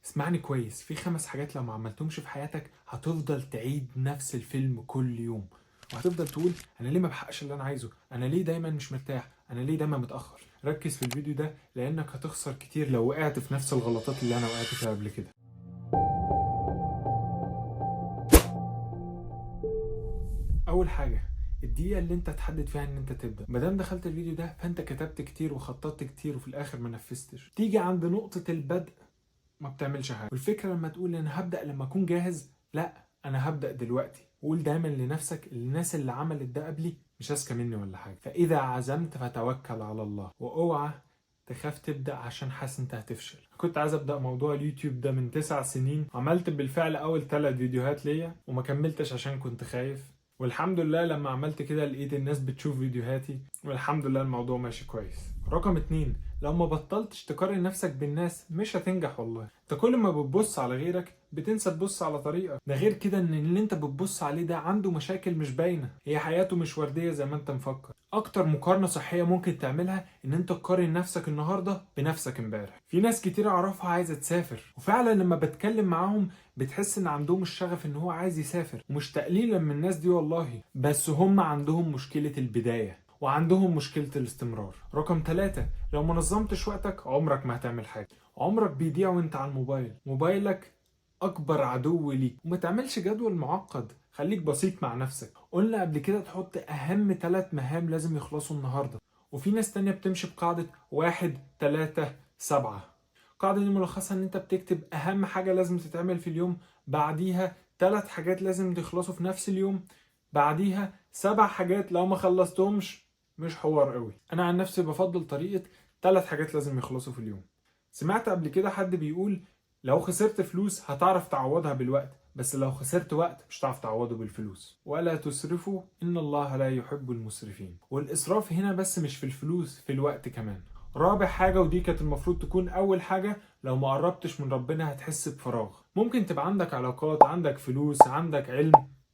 اسمعني كويس، في 5 حاجات لو ما عملتهمش في حياتك هتفضل تعيد نفس الفيلم كل يوم، وهتفضل تقول انا ليه ما بحققش اللي انا عايزه، انا ليه دايما مش مرتاح، انا ليه دايما متاخر. ركز في الفيديو ده لانك هتخسر كتير لو وقعت في نفس الغلطات اللي انا وقعت فيها قبل كده. اول حاجه، الدقيقه اللي انت تحدد فيها ان انت تبدا. ما دام دخلت الفيديو ده فانت كتبت كتير وخططت كتير وفي الاخر ما نفذتش. تيجي عند نقطه البدء ما بتعملش حاجه. والفكره لما تقول انا هبدا لما اكون جاهز، لا، انا هبدا دلوقتي. وقول دايما لنفسك الناس اللي عملت ده قبلي مش اذكى مني ولا حاجه. فاذا عزمت فتوكل على الله، واوعى تخاف تبدا عشان حاسس انت هتفشل. كنت عايز ابدا موضوع اليوتيوب ده من 9 سنين، عملت بالفعل اول 3 فيديوهات ليا وما كملتش عشان كنت خايف. والحمد لله لما عملت كده لقيت الناس بتشوف فيديوهاتي، والحمد لله الموضوع ماشي كويس. رقم 2، لو ما بطلتش تقارن نفسك بالناس مش هتنجح والله. انت كل ما بتبص على غيرك بتنسى تبص على طريقك. ده غير كده ان اللي انت بتبص عليه ده عنده مشاكل مش باينه، هي حياته مش ورديه زي ما انت مفكر. اكتر مقارنه صحيه ممكن تعملها ان انت تقارن نفسك النهارده بنفسك امبارح. في ناس كتير اعرفها عايزه تسافر، وفعلا لما بتكلم معاهم بتحس ان عندهم الشغف ان هو عايز يسافر، ومش تقليلا من الناس دي والله، بس هم عندهم مشكله البدايه وعندهم مشكلة الاستمرار. رقم 3، لو ما نظمتش وقتك عمرك ما هتعمل حاجة. عمرك بيضيع وانت على الموبايل. موبايلك اكبر عدو ليك. وما تعملش جدول معقد، خليك بسيط مع نفسك. قلنا قبل كده تحط اهم 3 مهام لازم يخلصوا النهاردة. وفي ناس تانية بتمشي بقاعدة 1 3 7. القاعدة دي ملخصها ان انت بتكتب اهم حاجة لازم تتعمل في اليوم، بعديها 3 حاجات لازم تخلصوا في نفس اليوم، بعديها 7 حاجات لو ما خلصتهمش مش حوار قوي. انا عن نفسي بفضل طريقة 3 حاجات لازم يخلصوا في اليوم. سمعت قبل كده حد بيقول لو خسرت فلوس هتعرف تعوضها بالوقت، بس لو خسرت وقت مش هتعرف تعوضه بالفلوس. ولا تسرفوا ان الله لا يحب المسرفين. والاسراف هنا بس مش في الفلوس، في الوقت كمان. رابع حاجة، ودي كانت المفروض تكون أول حاجة، لو ما قربتش من ربنا هتحس بفراغ. ممكن تبقى عندك علاقات، عندك فلوس، عندك علم،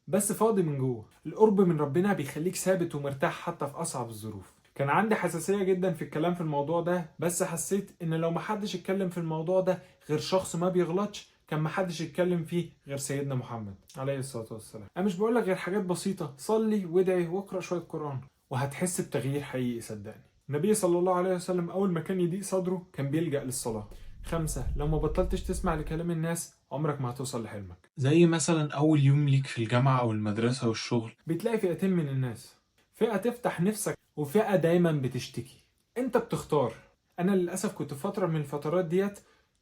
بس فاضي من جوه. القرب من ربنا بيخليك ثابت ومرتاح حتى في أصعب الظروف. كان عندي حساسية جدا في الكلام في الموضوع ده، بس حسيت ان لو محدش اتكلم في الموضوع ده غير شخص ما بيغلطش كان محدش يتكلم فيه غير سيدنا محمد عليه الصلاة والسلام. انا مش بقولك غير حاجات بسيطة، صلي وادعي واقرأ شوية قرآن وهتحس بتغيير حقيقي صدقني. النبي صلى الله عليه وسلم اول ما كان يضيق صدره كان بيلجأ للصلاة. 5، لو ما بطلتش تسمع لكلام الناس عمرك ما هتوصل لحلمك. زي مثلا اول يوم ليك في الجامعة او المدرسة والشغل، بتلاقي فئتين من الناس، فئة تفتح نفسك وفئة دايما بتشتكي. انت بتختار. انا للأسف كنت في فترة من الفترات ديت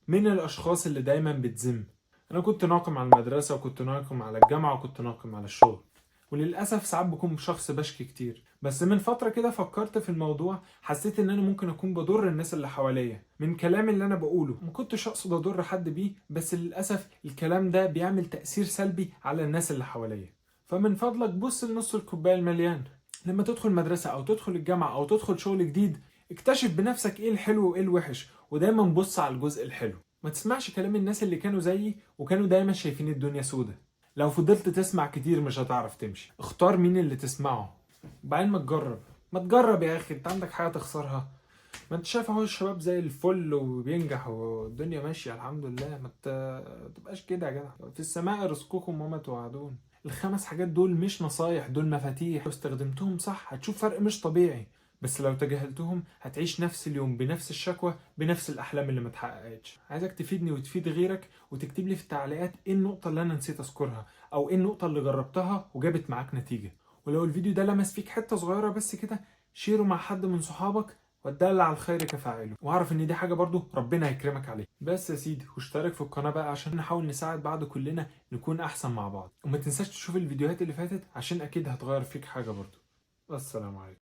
من الاشخاص اللي دايما بتذم. انا كنت ناقم على المدرسة وكنت ناقم على الجامعة وكنت ناقم على الشغل، وللأسف ساعات بكون شخص بشكي كتير. بس من فترة كده فكرت في الموضوع، حسيت ان انا ممكن اكون بضر الناس اللي حواليا من كلام اللي انا بقوله. ما كنتش اقصد اضر حد بيه، بس للأسف الكلام ده بيعمل تأثير سلبي على الناس اللي حواليا. فمن فضلك بص لنص الكوباية المليان. لما تدخل مدرسة او تدخل الجامعة او تدخل شغل جديد، اكتشف بنفسك ايه الحلو وايه الوحش، ودايما بص على الجزء الحلو. ما تسمعش كلام الناس اللي كانوا زيي وكانوا دايما شايفين الدنيا سودة. لو فضلت تسمع كتير مش هتعرف تمشي. اختار مين اللي تسمعه، وبعدين ما تجرب. ما تجرب يا اخي، انت عندك حاجة تخسرها؟ ما انت شايف اهو الشباب زي الفل وبينجح والدنيا ماشية الحمد لله. ما تبقاش كده يا جدع. في السماء رزقكم وما توعدون. ال5 حاجات دول مش نصايح، دول مفاتيح. لو استخدمتهم صح هتشوف فرق مش طبيعي، بس لو تجاهلتهم هتعيش نفس اليوم بنفس الشكوى بنفس الأحلام اللي ما اتحققتش. عايزك تفيدني وتفيد غيرك، وتكتب لي في التعليقات ايه النقطة اللي أنا نسيت أذكرها، أو ايه النقطة اللي جربتها وجابت معاك نتيجة. ولو الفيديو ده لمس فيك حتة صغيرة بس كده، شيره مع حد من صحابك، والدال على الخير كفاعله. واعرف ان دي حاجه برضو ربنا هيكرمك عليها. بس يا سيدي، واشترك في القناه بقى عشان نحاول نساعد بعض كلنا نكون احسن مع بعض. وما تنساش تشوف الفيديوهات اللي فاتت عشان اكيد هتغير فيك حاجه برضو. والسلام عليكم.